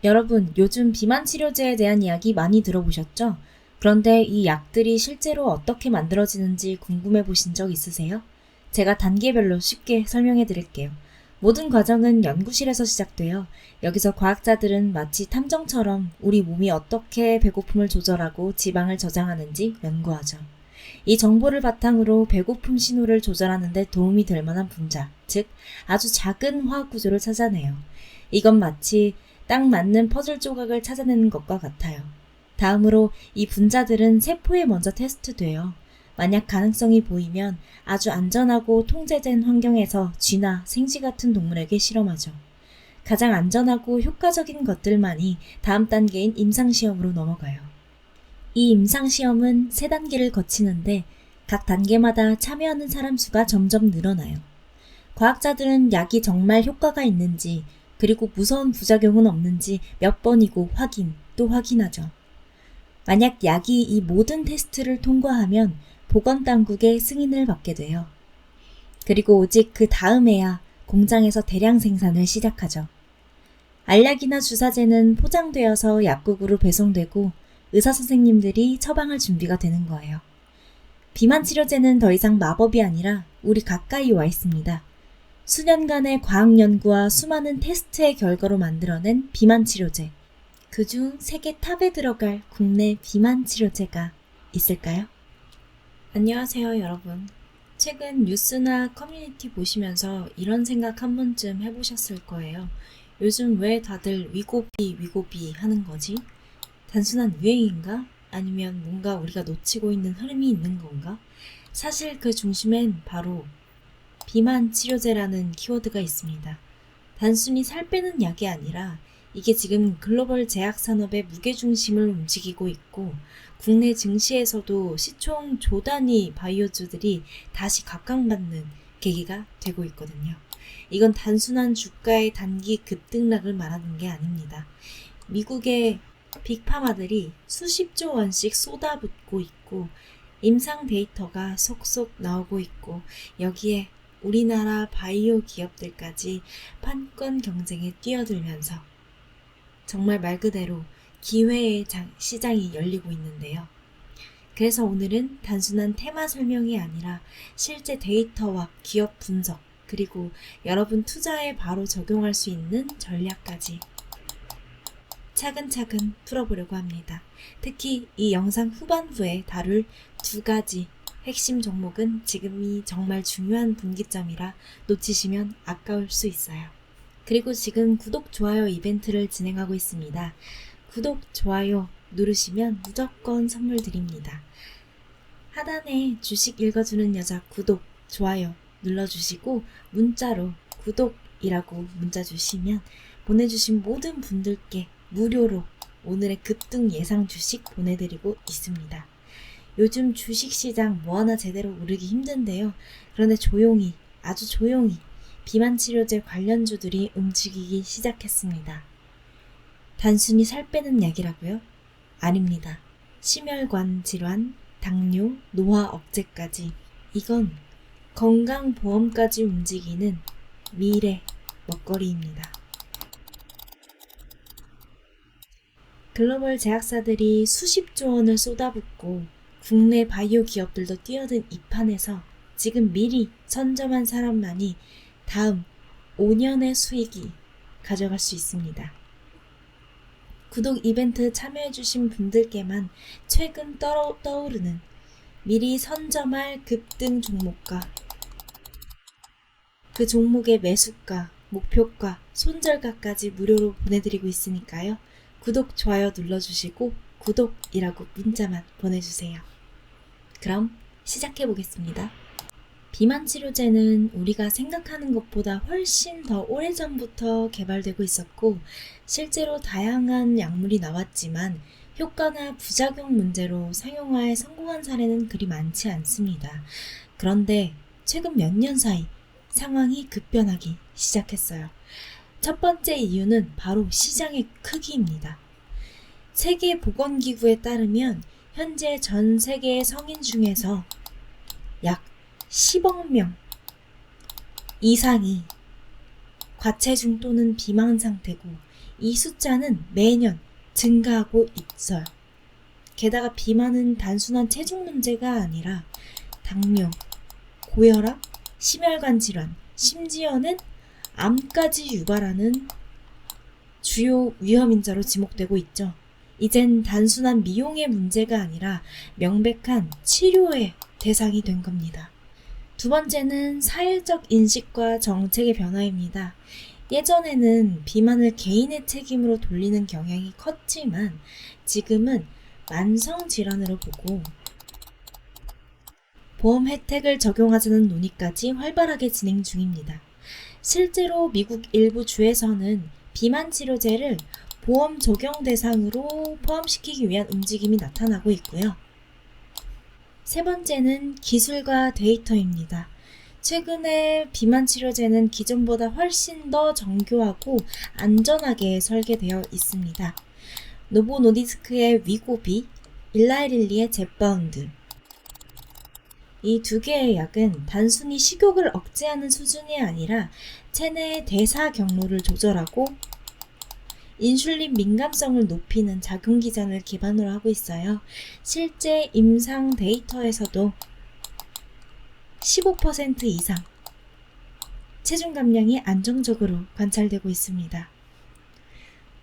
여러분, 요즘 비만 치료제에 대한 이야기 많이 들어보셨죠? 그런데 이 약들이 실제로 어떻게 만들어지는지 궁금해 보신 적 있으세요? 제가 단계별로 쉽게 설명해 드릴게요. 모든 과정은 연구실에서 시작돼요. 여기서 과학자들은 마치 탐정처럼 우리 몸이 어떻게 배고픔을 조절하고 지방을 저장하는지 연구하죠. 이 정보를 바탕으로 배고픔 신호를 조절하는 데 도움이 될 만한 분자, 즉 아주 작은 화학 구조를 찾아내요. 이건 마치 딱 맞는 퍼즐 조각을 찾아내는 것과 같아요. 다음으로 이 분자들은 세포에 먼저 테스트돼요. 만약 가능성이 보이면 아주 안전하고 통제된 환경에서 쥐나 생쥐 같은 동물에게 실험하죠. 가장 안전하고 효과적인 것들만이 다음 단계인 임상시험으로 넘어가요. 이 임상시험은 3단계를 거치는데 각 단계마다 참여하는 사람 수가 점점 늘어나요. 과학자들은 약이 정말 효과가 있는지 그리고 무서운 부작용은 없는지 몇 번이고 확인 또 확인하죠. 만약 약이 이 모든 테스트를 통과하면 보건당국의 승인을 받게 돼요. 그리고 오직 그 다음에야 공장에서 대량 생산을 시작하죠. 알약이나 주사제는 포장되어서 약국으로 배송되고 의사선생님들이 처방할 준비가 되는 거예요. 비만 치료제는 더 이상 마법이 아니라 우리 가까이 와 있습니다. 수년간의 과학 연구와 수많은 테스트의 결과로 만들어낸 비만 치료제. 그중 세계 탑에 들어갈 국내 비만 치료제가 있을까요? 안녕하세요, 여러분. 최근 뉴스나 커뮤니티 보시면서 이런 생각 한 번쯤 해보셨을 거예요. 요즘 왜 다들 위고비 하는 거지? 단순한 유행인가? 아니면 뭔가 우리가 놓치고 있는 흐름이 있는 건가? 사실 그 중심엔 바로 비만 치료제라는 키워드가 있습니다. 단순히 살 빼는 약이 아니라 이게 지금 글로벌 제약 산업의 무게중심을 움직이고 있고 국내 증시에서도 시총 조 단위 바이오주들이 다시 각광받는 계기가 되고 있거든요. 이건 단순한 주가의 단기 급등락을 말하는 게 아닙니다. 미국의 빅파마들이 수십조 원씩 쏟아붓고 있고 임상 데이터가 속속 나오고 있고 여기에 우리나라 바이오 기업들까지 판권 경쟁에 뛰어들면서 정말 말 그대로 기회의 시장이 열리고 있는데요. 그래서 오늘은 단순한 테마 설명이 아니라 실제 데이터와 기업 분석 그리고 여러분 투자에 바로 적용할 수 있는 전략까지 차근차근 풀어보려고 합니다. 특히 이 영상 후반부에 다룰 2가지 핵심 종목은 지금이 정말 중요한 분기점이라 놓치시면 아까울 수 있어요. 그리고 지금 구독, 좋아요 이벤트를 진행하고 있습니다. 구독, 좋아요 누르시면 무조건 선물 드립니다. 하단에 주식 읽어주는 여자 구독, 좋아요 눌러주시고 문자로 구독이라고 문자 주시면 보내주신 모든 분들께 무료로 오늘의 급등 예상 주식 보내드리고 있습니다. 요즘 주식시장 뭐 하나 제대로 오르기 힘든데요. 그런데 조용히, 아주 조용히 비만 치료제 관련주들이 움직이기 시작했습니다. 단순히 살 빼는 약이라고요? 아닙니다. 심혈관 질환, 당뇨, 노화 억제까지 이건 건강보험까지 움직이는 미래 먹거리입니다. 글로벌 제약사들이 수십조 원을 쏟아붓고 국내 바이오 기업들도 뛰어든 이 판에서 지금 미리 선점한 사람만이 다음 5년의 수익이 가져갈 수 있습니다. 구독 이벤트 참여해주신 분들께만 최근 떠오르는 미리 선점할 급등 종목과 그 종목의 매수가, 목표가, 손절가까지 무료로 보내드리고 있으니까요. 구독, 좋아요 눌러주시고 구독이라고 문자만 보내주세요. 그럼 시작해보겠습니다. 비만 치료제는 우리가 생각하는 것보다 훨씬 더 오래전부터 개발되고 있었고 실제로 다양한 약물이 나왔지만 효과나 부작용 문제로 상용화에 성공한 사례는 그리 많지 않습니다. 그런데 최근 몇 년 사이 상황이 급변하기 시작했어요. 첫 번째 이유는 바로 시장의 크기입니다. 세계보건기구에 따르면 현재 전 세계 성인 중에서 약 10억 명 이상이 과체중 또는 비만 상태고 이 숫자는 매년 증가하고 있어요. 게다가 비만은 단순한 체중 문제가 아니라 당뇨, 고혈압, 심혈관 질환, 심지어는 암까지 유발하는 주요 위험인자로 지목되고 있죠. 이젠 단순한 미용의 문제가 아니라 명백한 치료의 대상이 된 겁니다. 두 번째는 사회적 인식과 정책의 변화입니다. 예전에는 비만을 개인의 책임으로 돌리는 경향이 컸지만 지금은 만성질환으로 보고 보험 혜택을 적용하자는 논의까지 활발하게 진행 중입니다. 실제로 미국 일부 주에서는 비만 치료제를 보험 적용 대상으로 포함시키기 위한 움직임이 나타나고 있고요. 세 번째는 기술과 데이터입니다. 최근에 비만 치료제는 기존보다 훨씬 더 정교하고 안전하게 설계되어 있습니다. 노보 노디스크의 위고비, 일라이릴리의 젯바운드. 이 두 개의 약은 단순히 식욕을 억제하는 수준이 아니라 체내의 대사 경로를 조절하고 인슐린 민감성을 높이는 작용기전을 기반으로 하고 있어요. 실제 임상 데이터에서도 15% 이상 체중 감량이 안정적으로 관찰되고 있습니다.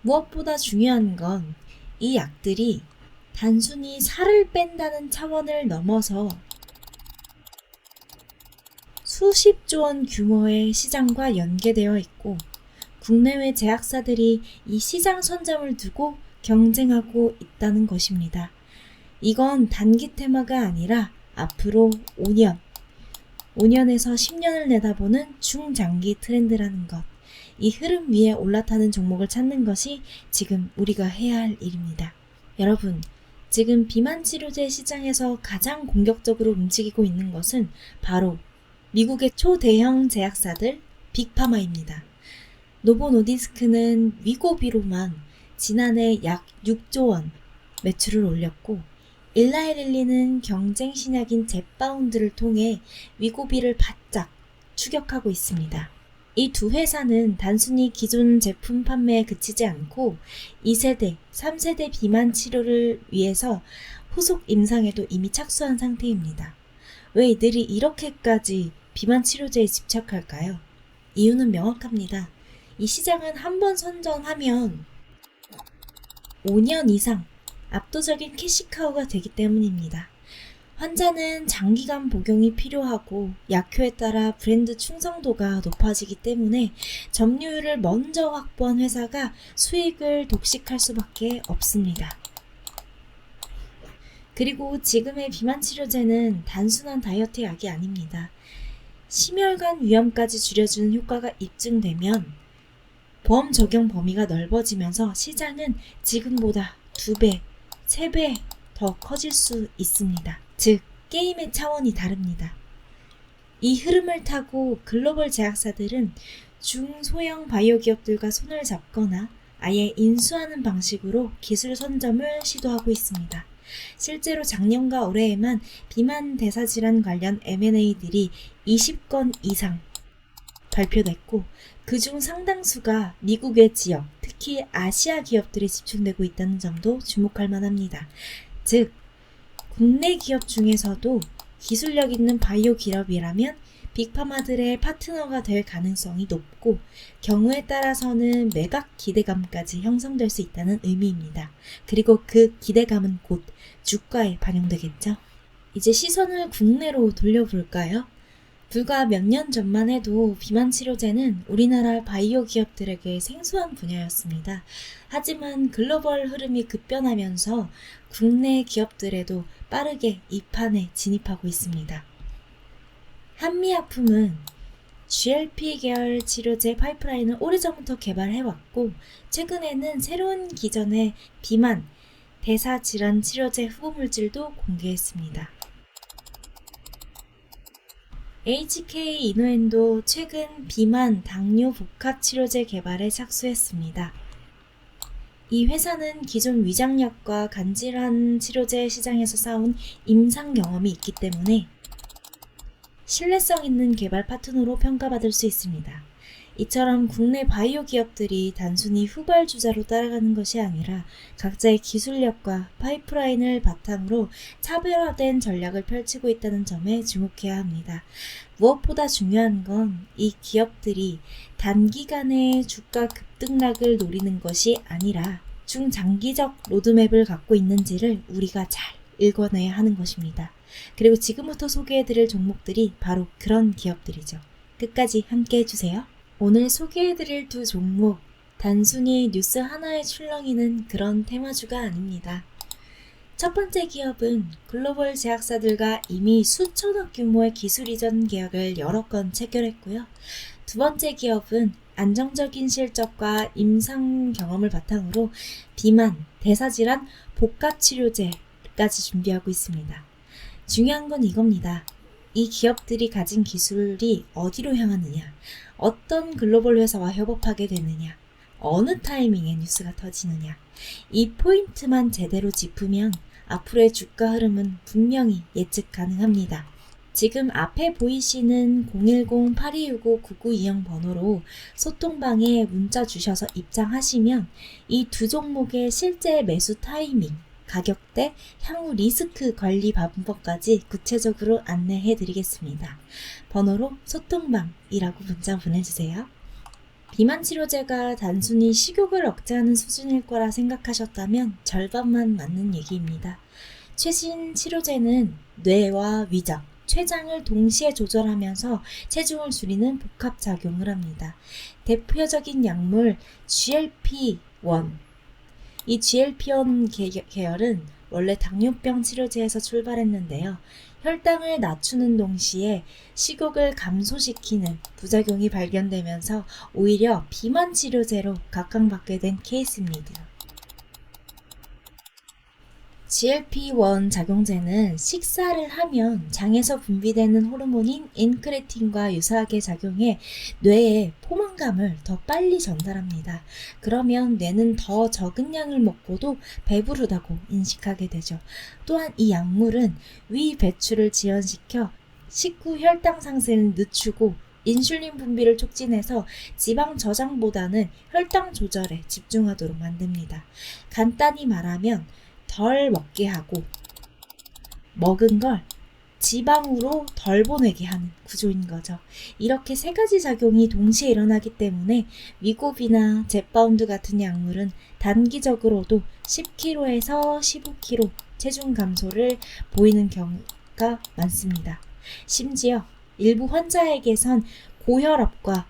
무엇보다 중요한 건 이 약들이 단순히 살을 뺀다는 차원을 넘어서 수십조 원 규모의 시장과 연계되어 있고 국내외 제약사들이 이 시장 선점을 두고 경쟁하고 있다는 것입니다. 이건 단기 테마가 아니라 앞으로 5년에서 10년을 내다보는 중장기 트렌드라는 것. 이 흐름 위에 올라타는 종목을 찾는 것이 지금 우리가 해야 할 일입니다. 여러분, 지금 비만 치료제 시장에서 가장 공격적으로 움직이고 있는 것은 바로 미국의 초대형 제약사들 빅파마입니다. 노보 노디스크는 위고비로만 지난해 약 6조 원 매출을 올렸고 일라이릴리는 경쟁 신약인 젯바운드를 통해 위고비를 바짝 추격하고 있습니다. 이 두 회사는 단순히 기존 제품 판매에 그치지 않고 2세대, 3세대 비만 치료를 위해서 후속 임상에도 이미 착수한 상태입니다. 왜 이들이 이렇게까지 비만 치료제에 집착할까요? 이유는 명확합니다. 이 시장은 한번 선전하면 5년 이상 압도적인 캐시카우가 되기 때문입니다. 환자는 장기간 복용이 필요하고 약효에 따라 브랜드 충성도가 높아지기 때문에 점유율을 먼저 확보한 회사가 수익을 독식할 수밖에 없습니다. 그리고 지금의 비만 치료제는 단순한 다이어트 약이 아닙니다. 심혈관 위험까지 줄여주는 효과가 입증되면 보험 적용 범위가 넓어지면서 시장은 지금보다 2배, 3배 더 커질 수 있습니다. 즉, 게임의 차원이 다릅니다. 이 흐름을 타고 글로벌 제약사들은 중소형 바이오 기업들과 손을 잡거나 아예 인수하는 방식으로 기술 선점을 시도하고 있습니다. 실제로 작년과 올해에만 비만 대사질환 관련 M&A들이 20건 이상 발표됐고 그중 상당수가 미국의 지역, 특히 아시아 기업들에 집중되고 있다는 점도 주목할 만합니다. 즉, 국내 기업 중에서도 기술력 있는 바이오 기업이라면 빅파마들의 파트너가 될 가능성이 높고 경우에 따라서는 매각 기대감까지 형성될 수 있다는 의미입니다. 그리고 그 기대감은 곧 주가에 반영되겠죠. 이제 시선을 국내로 돌려볼까요? 불과 몇 년 전만 해도 비만 치료제는 우리나라 바이오 기업들에게 생소한 분야였습니다. 하지만 글로벌 흐름이 급변하면서 국내 기업들에도 빠르게 이 판에 진입하고 있습니다. 한미약품은 GLP 계열 치료제 파이프라인을 오래전부터 개발해왔고 최근에는 새로운 기전의 비만, 대사질환 치료제 후보물질도 공개했습니다. HK 이노엔도 최근 비만, 당뇨 복합 치료제 개발에 착수했습니다. 이 회사는 기존 위장약과 간질환 치료제 시장에서 쌓은 임상 경험이 있기 때문에 신뢰성 있는 개발 파트너로 평가받을 수 있습니다. 이처럼 국내 바이오 기업들이 단순히 후발주자로 따라가는 것이 아니라 각자의 기술력과 파이프라인을 바탕으로 차별화된 전략을 펼치고 있다는 점에 주목해야 합니다. 무엇보다 중요한 건 이 기업들이 단기간의 주가 급등락을 노리는 것이 아니라 중장기적 로드맵을 갖고 있는지를 우리가 잘 읽어내야 하는 것입니다. 그리고 지금부터 소개해드릴 종목들이 바로 그런 기업들이죠. 끝까지 함께 해주세요. 오늘 소개해드릴 두 종목, 단순히 뉴스 하나에 출렁이는 그런 테마주가 아닙니다. 첫 번째 기업은 글로벌 제약사들과 이미 수천억 규모의 기술 이전 계약을 여러 건 체결했고요. 두 번째 기업은 안정적인 실적과 임상 경험을 바탕으로 비만, 대사질환, 복합치료제까지 준비하고 있습니다. 중요한 건 이겁니다. 이 기업들이 가진 기술이 어디로 향하느냐, 어떤 글로벌 회사와 협업하게 되느냐, 어느 타이밍에 뉴스가 터지느냐, 이 포인트만 제대로 짚으면 앞으로의 주가 흐름은 분명히 예측 가능합니다. 지금 앞에 보이시는 010-8265-9920 번호로 소통방에 문자 주셔서 입장하시면 이 두 종목의 실제 매수 타이밍, 가격대, 향후 리스크 관리 방법까지 구체적으로 안내해 드리겠습니다. 번호로 소통방이라고 문자 보내주세요. 비만 치료제가 단순히 식욕을 억제하는 수준일 거라 생각하셨다면 절반만 맞는 얘기입니다. 최신 치료제는 뇌와 위장, 췌장을 동시에 조절하면서 체중을 줄이는 복합작용을 합니다. 대표적인 약물 GLP-1. 이 GLP-1 계열은 원래 당뇨병 치료제에서 출발했는데요. 혈당을 낮추는 동시에 식욕을 감소시키는 부작용이 발견되면서 오히려 비만 치료제로 각광받게 된 케이스입니다. GLP-1 작용제는 식사를 하면 장에서 분비되는 호르몬인 인크레틴과 유사하게 작용해 뇌에 포만감을 더 빨리 전달합니다. 그러면 뇌는 더 적은 양을 먹고도 배부르다고 인식하게 되죠. 또한 이 약물은 위 배출을 지연시켜 식후 혈당 상승을 늦추고 인슐린 분비를 촉진해서 지방 저장보다는 혈당 조절에 집중하도록 만듭니다. 간단히 말하면 덜 먹게 하고 먹은 걸 지방으로 덜 보내게 하는 구조인 거죠. 이렇게 세 가지 작용이 동시에 일어나기 때문에 위고비나 젯바운드 같은 약물은 단기적으로도 10kg에서 15kg 체중 감소를 보이는 경우가 많습니다. 심지어 일부 환자에게선 고혈압과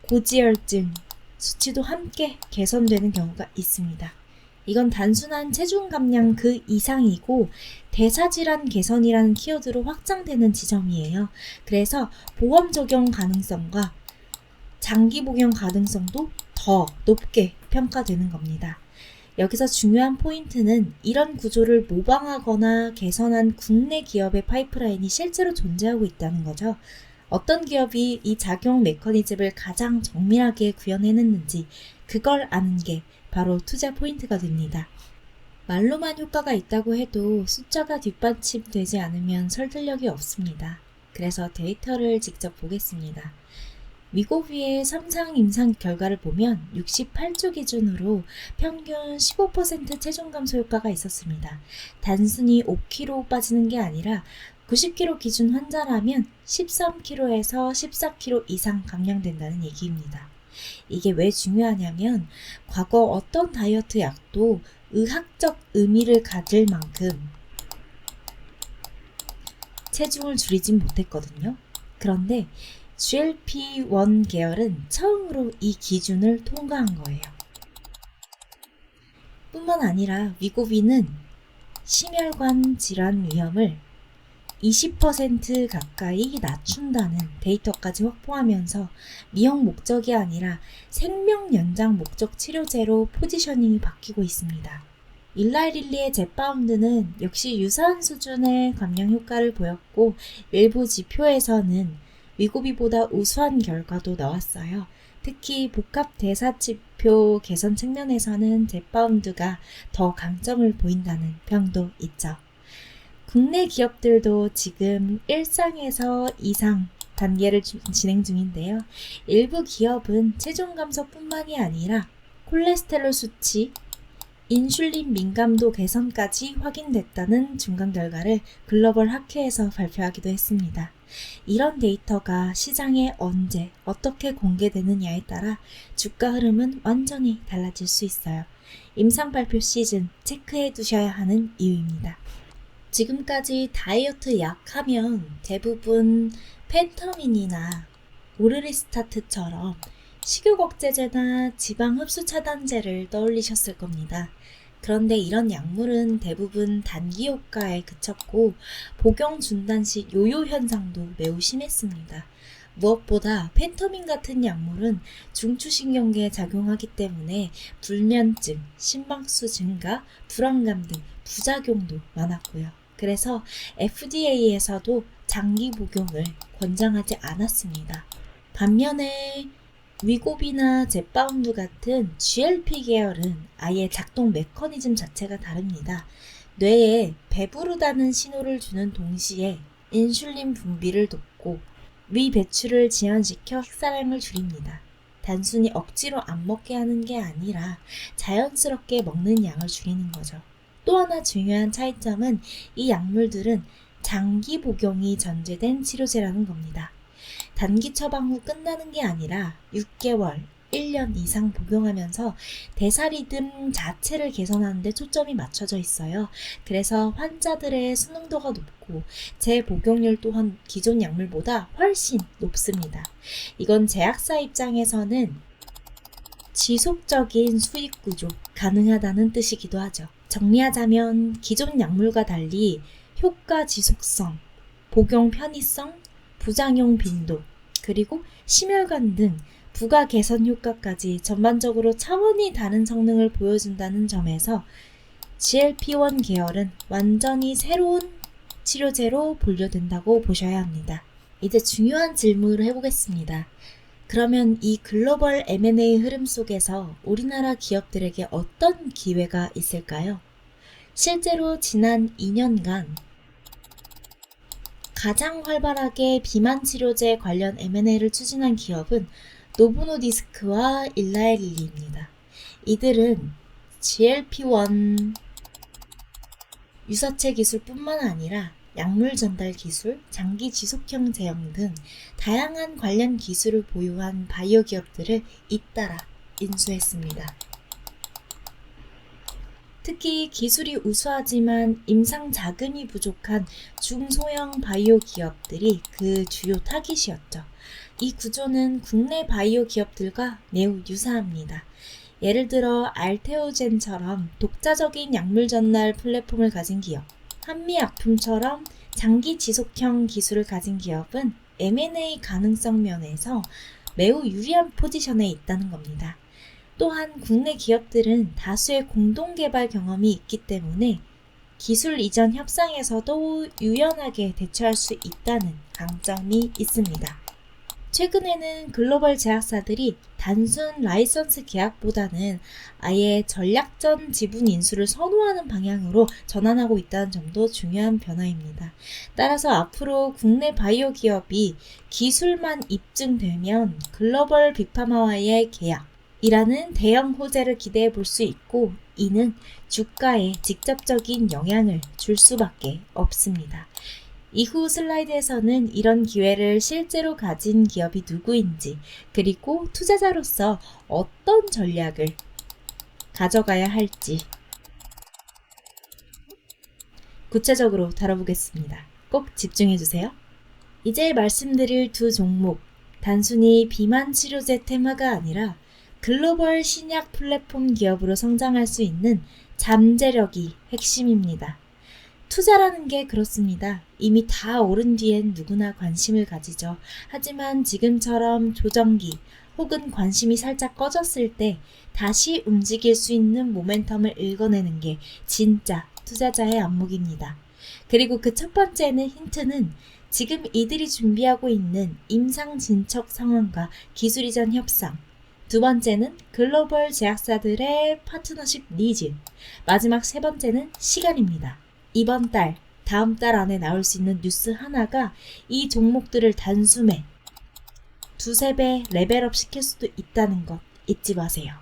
고지혈증 수치도 함께 개선되는 경우가 있습니다. 이건 단순한 체중 감량 그 이상이고 대사질환 개선이라는 키워드로 확장되는 지점이에요. 그래서 보험 적용 가능성과 장기 복용 가능성도 더 높게 평가되는 겁니다. 여기서 중요한 포인트는 이런 구조를 모방하거나 개선한 국내 기업의 파이프라인이 실제로 존재하고 있다는 거죠. 어떤 기업이 이 작용 메커니즘을 가장 정밀하게 구현해냈는지 그걸 아는 게 바로 투자 포인트가 됩니다. 말로만 효과가 있다고 해도 숫자가 뒷받침되지 않으면 설득력이 없습니다. 그래서 데이터를 직접 보겠습니다. 위고비의 3상 임상 결과를 보면 68주 기준으로 평균 15% 체중 감소 효과가 있었습니다. 단순히 5kg 빠지는 게 아니라 90kg 기준 환자라면 13kg에서 14kg 이상 감량된다는 얘기입니다. 이게 왜 중요하냐면 과거 어떤 다이어트 약도 의학적 의미를 가질 만큼 체중을 줄이진 못했거든요. 그런데 GLP-1 계열은 처음으로 이 기준을 통과한 거예요. 뿐만 아니라 위고비는 심혈관 질환 위험을 20% 가까이 낮춘다는 데이터까지 확보하면서 미용 목적이 아니라 생명 연장 목적 치료제로 포지셔닝이 바뀌고 있습니다. 일라이릴리의 젯바운드는 역시 유사한 수준의 감량 효과를 보였고 일부 지표에서는 위고비보다 우수한 결과도 나왔어요. 특히 복합 대사 지표 개선 측면에서는 젯바운드가 더 강점을 보인다는 평도 있죠. 국내 기업들도 지금 1상에서 2상 단계를 진행 중인데요. 일부 기업은 체중 감소뿐만이 아니라 콜레스테롤 수치, 인슐린 민감도 개선까지 확인됐다는 중간 결과를 글로벌 학회에서 발표하기도 했습니다. 이런 데이터가 시장에 언제 어떻게 공개되느냐에 따라 주가 흐름은 완전히 달라질 수 있어요. 임상 발표 시즌 체크해 두셔야 하는 이유입니다. 지금까지 다이어트 약 하면 대부분 펜터민이나 오르리스타트처럼 식욕 억제제나 지방 흡수 차단제를 떠올리셨을 겁니다. 그런데 이런 약물은 대부분 단기 효과에 그쳤고 복용 중단 시 요요 현상도 매우 심했습니다. 무엇보다 펜터민 같은 약물은 중추신경계에 작용하기 때문에 불면증, 심박수 증가, 불안감 등 부작용도 많았고요. 그래서 FDA에서도 장기 복용을 권장하지 않았습니다. 반면에 위고비나 젯바운드 같은 GLP 계열은 아예 작동 메커니즘 자체가 다릅니다. 뇌에 배부르다는 신호를 주는 동시에 인슐린 분비를 돕고 위 배출을 지연시켜 식사량을 줄입니다. 단순히 억지로 안 먹게 하는 게 아니라 자연스럽게 먹는 양을 줄이는 거죠. 또 하나 중요한 차이점은 이 약물들은 장기 복용이 전제된 치료제라는 겁니다. 단기 처방 후 끝나는 게 아니라 6개월, 1년 이상 복용하면서 대사 리듬 자체를 개선하는 데 초점이 맞춰져 있어요. 그래서 환자들의 순응도가 높고 재복용률 또한 기존 약물보다 훨씬 높습니다. 이건 제약사 입장에서는 지속적인 수익 구조 가능하다는 뜻이기도 하죠. 정리하자면 기존 약물과 달리 효과 지속성, 복용 편의성, 부작용 빈도, 그리고 심혈관 등 부가 개선 효과까지 전반적으로 차원이 다른 성능을 보여준다는 점에서 GLP-1 계열은 완전히 새로운 치료제로 분류된다고 보셔야 합니다. 이제 중요한 질문을 해보겠습니다. 그러면 이 글로벌 M&A 흐름 속에서 우리나라 기업들에게 어떤 기회가 있을까요? 실제로 지난 2년간 가장 활발하게 비만 치료제 관련 M&A를 추진한 기업은 노보노디스크와 일라엘릴리입니다. 이들은 GLP-1 유사체 기술뿐만 아니라 약물 전달 기술, 장기 지속형 제형 등 다양한 관련 기술을 보유한 바이오 기업들을 잇따라 인수했습니다. 특히 기술이 우수하지만 임상 자금이 부족한 중소형 바이오 기업들이 그 주요 타깃이었죠. 이 구조는 국내 바이오 기업들과 매우 유사합니다. 예를 들어 알테오젠처럼 독자적인 약물 전달 플랫폼을 가진 기업, 한미약품처럼 장기 지속형 기술을 가진 기업은 M&A 가능성 면에서 매우 유리한 포지션에 있다는 겁니다. 또한 국내 기업들은 다수의 공동개발 경험이 있기 때문에 기술 이전 협상에서도 유연하게 대처할 수 있다는 강점이 있습니다. 최근에는 글로벌 제약사들이 단순 라이선스 계약보다는 아예 전략전 지분 인수를 선호하는 방향으로 전환하고 있다는 점도 중요한 변화입니다. 따라서 앞으로 국내 바이오 기업이 기술만 입증되면 글로벌 빅파마와의 계약이라는 대형 호재를 기대해 볼 수 있고, 이는 주가에 직접적인 영향을 줄 수밖에 없습니다. 이후 슬라이드에서는 이런 기회를 실제로 가진 기업이 누구인지, 그리고 투자자로서 어떤 전략을 가져가야 할지 구체적으로 다뤄보겠습니다. 꼭 집중해주세요. 이제 말씀드릴 두 종목, 단순히 비만 치료제 테마가 아니라 글로벌 신약 플랫폼 기업으로 성장할 수 있는 잠재력이 핵심입니다. 투자라는 게 그렇습니다. 이미 다 오른 뒤엔 누구나 관심을 가지죠. 하지만 지금처럼 조정기 혹은 관심이 살짝 꺼졌을 때 다시 움직일 수 있는 모멘텀을 읽어내는 게 진짜 투자자의 안목입니다. 그리고 그 첫 번째는 힌트는 지금 이들이 준비하고 있는 임상 진척 상황과 기술 이전 협상, 두 번째는 글로벌 제약사들의 파트너십 니즈, 마지막 세 번째는 시간입니다. 이번 달 다음 달 안에 나올 수 있는 뉴스 하나가 이 종목들을 단숨에 두세 배 레벨업 시킬 수도 있다는 것 잊지 마세요.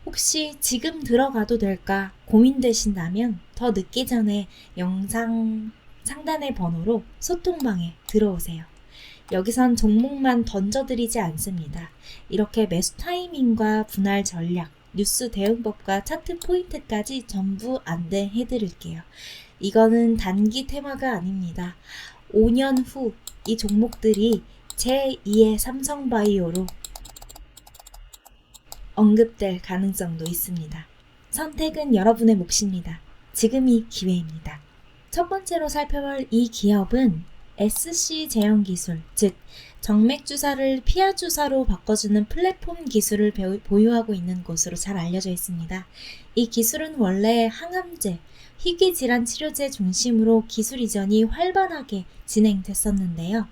혹시 지금 들어가도 될까 고민되신다면 더 늦기 전에 영상 상단의 번호로 소통방에 들어오세요. 여기선 종목만 던져드리지 않습니다. 이렇게 매수 타이밍과 분할 전략, 뉴스 대응법과 차트 포인트까지 전부 안내해드릴게요. 이거는 단기 테마가 아닙니다. 5년 후 이 종목들이 제2의 삼성바이오로 언급될 가능성도 있습니다. 선택은 여러분의 몫입니다. 지금이 기회입니다. 첫 번째로 살펴볼 이 기업은 SC 제형 기술, 즉 정맥 주사를 피하 주사로 바꿔주는 플랫폼 기술을 보유하고 있는 곳으로 잘 알려져 있습니다. 이 기술은 원래 항암제, 희귀질환 치료제 중심으로 기술 이전이 활발하게 진행됐었는데요.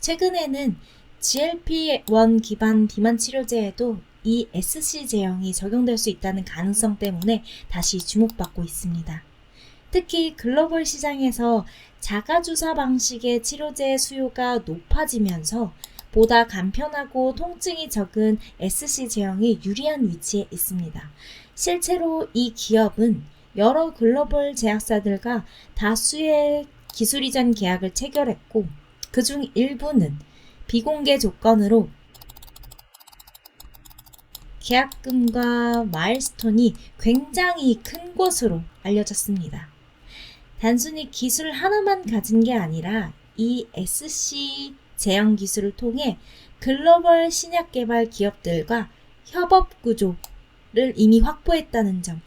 최근에는 GLP-1 기반 비만 치료제에도 이 SC 제형이 적용될 수 있다는 가능성 때문에 다시 주목받고 있습니다. 특히 글로벌 시장에서 자가주사 방식의 치료제 수요가 높아지면서 보다 간편하고 통증이 적은 SC 제형이 유리한 위치에 있습니다. 실제로 이 기업은 여러 글로벌 제약사들과 다수의 기술 이전 계약을 체결했고 그중 일부는 비공개 조건으로 계약금과 마일스톤이 굉장히 큰 것으로 알려졌습니다. 단순히 기술 하나만 가진 게 아니라 이 SC 제형 기술을 통해 글로벌 신약 개발 기업들과 협업 구조를 이미 확보했다는 점,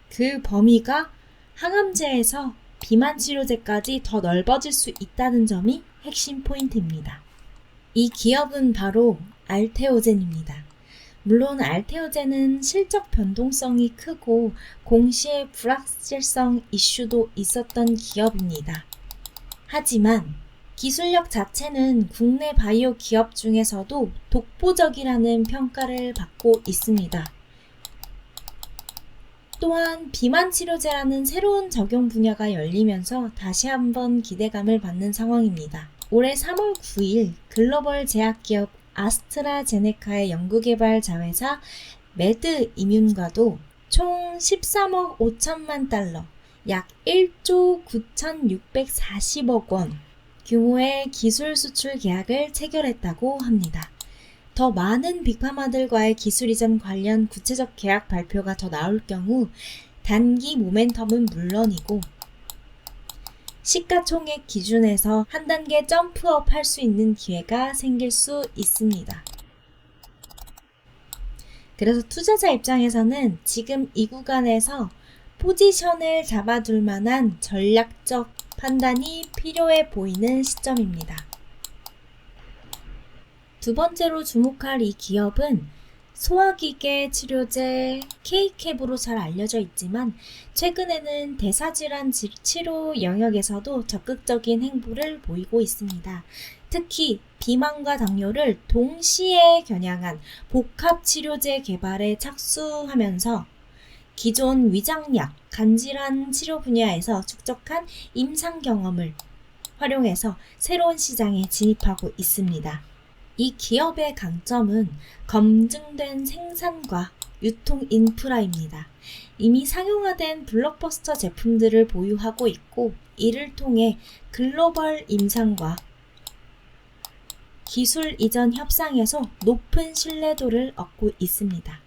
그 범위가 항암제에서 비만 치료제까지 더 넓어질 수 있다는 점이 핵심 포인트입니다. 이 기업은 바로 알테오젠입니다. 물론 알테오젠은 실적 변동성이 크고 공시의 불확실성 이슈도 있었던 기업입니다. 하지만 기술력 자체는 국내 바이오 기업 중에서도 독보적이라는 평가를 받고 있습니다. 또한 비만 치료제라는 새로운 적용 분야가 열리면서 다시 한번 기대감을 받는 상황입니다. 올해 3월 9일 글로벌 제약기업 아스트라제네카의 연구개발 자회사 매드이뮨과도 총 13억 5천만 달러, 약 1조 9,640억 원 규모의 기술 수출 계약을 체결했다고 합니다. 더 많은 빅파마들과의 기술 이전 관련 구체적 계약 발표가 더 나올 경우 단기 모멘텀은 물론이고 시가총액 기준에서 한 단계 점프업 할 수 있는 기회가 생길 수 있습니다. 그래서 투자자 입장에서는 지금 이 구간에서 포지션을 잡아둘 만한 전략적 판단이 필요해 보이는 시점입니다. 두 번째로 주목할 이 기업은 소화기계 치료제 K캡으로 잘 알려져 있지만 최근에는 대사질환 치료 영역에서도 적극적인 행보를 보이고 있습니다. 특히 비만과 당뇨를 동시에 겨냥한 복합 치료제 개발에 착수하면서 기존 위장약, 간질환 치료 분야에서 축적한 임상 경험을 활용해서 새로운 시장에 진입하고 있습니다. 이 기업의 강점은 검증된 생산과 유통 인프라입니다. 이미 상용화된 블록버스터 제품들을 보유하고 있고 이를 통해 글로벌 임상과 기술 이전 협상에서 높은 신뢰도를 얻고 있습니다.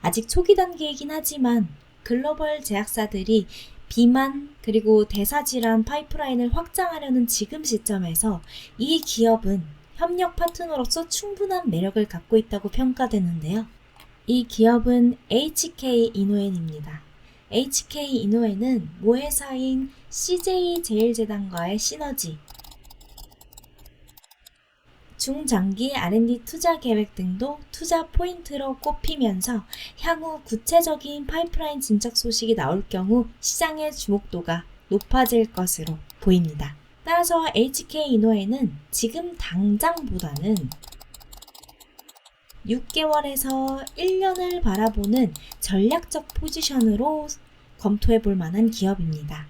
아직 초기 단계이긴 하지만 글로벌 제약사들이 비만 그리고 대사질환 파이프라인을 확장하려는 지금 시점에서 이 기업은 협력 파트너로서 충분한 매력을 갖고 있다고 평가되는데요. 이 기업은 HK 이노엔입니다. HK 이노엔은 모회사인 CJ제일제당과의 시너지, 중장기 R&D 투자 계획 등도 투자 포인트로 꼽히면서 향후 구체적인 파이프라인 진척 소식이 나올 경우 시장의 주목도가 높아질 것으로 보입니다. 따라서 HK 이노엔은 지금 당장보다는 6개월에서 1년을 바라보는 전략적 포지션으로 검토해 볼 만한 기업입니다.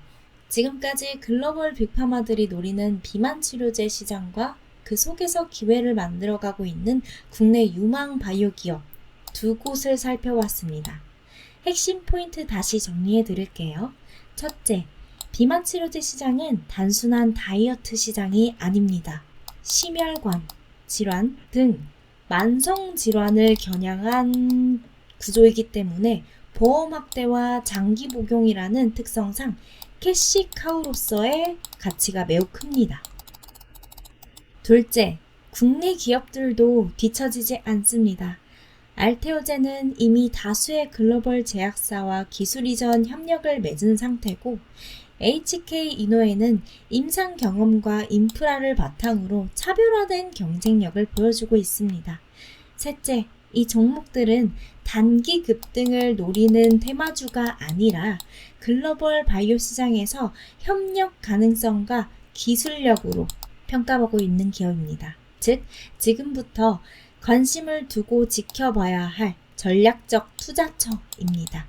지금까지 글로벌 빅파마들이 노리는 비만 치료제 시장과 그 속에서 기회를 만들어가고 있는 국내 유망 바이오 기업 두 곳을 살펴봤습니다. 핵심 포인트 다시 정리해 드릴게요. 첫째, 비만 치료제 시장은 단순한 다이어트 시장이 아닙니다. 심혈관 질환 등 만성 질환을 겨냥한 구조이기 때문에 보험 확대와 장기 복용이라는 특성상 캐시카우로서의 가치가 매우 큽니다. 둘째, 국내 기업들도 뒤처지지 않습니다. 알테오젠은 이미 다수의 글로벌 제약사와 기술 이전 협력을 맺은 상태고 HK 이노에는 임상 경험과 인프라를 바탕으로 차별화된 경쟁력을 보여주고 있습니다. 셋째, 이 종목들은 단기 급등을 노리는 테마주가 아니라 글로벌 바이오 시장에서 협력 가능성과 기술력으로 평가받고 있는 기업입니다. 즉, 지금부터 관심을 두고 지켜봐야 할 전략적 투자처입니다.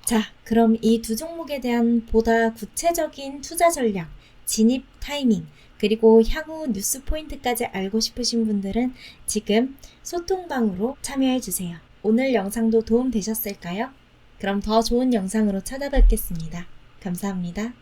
자, 그럼 이 두 종목에 대한 보다 구체적인 투자 전략, 진입 타이밍, 그리고 향후 뉴스 포인트까지 알고 싶으신 분들은 지금 소통방으로 참여해주세요. 오늘 영상도 도움 되셨을까요? 그럼 더 좋은 영상으로 찾아뵙겠습니다. 감사합니다.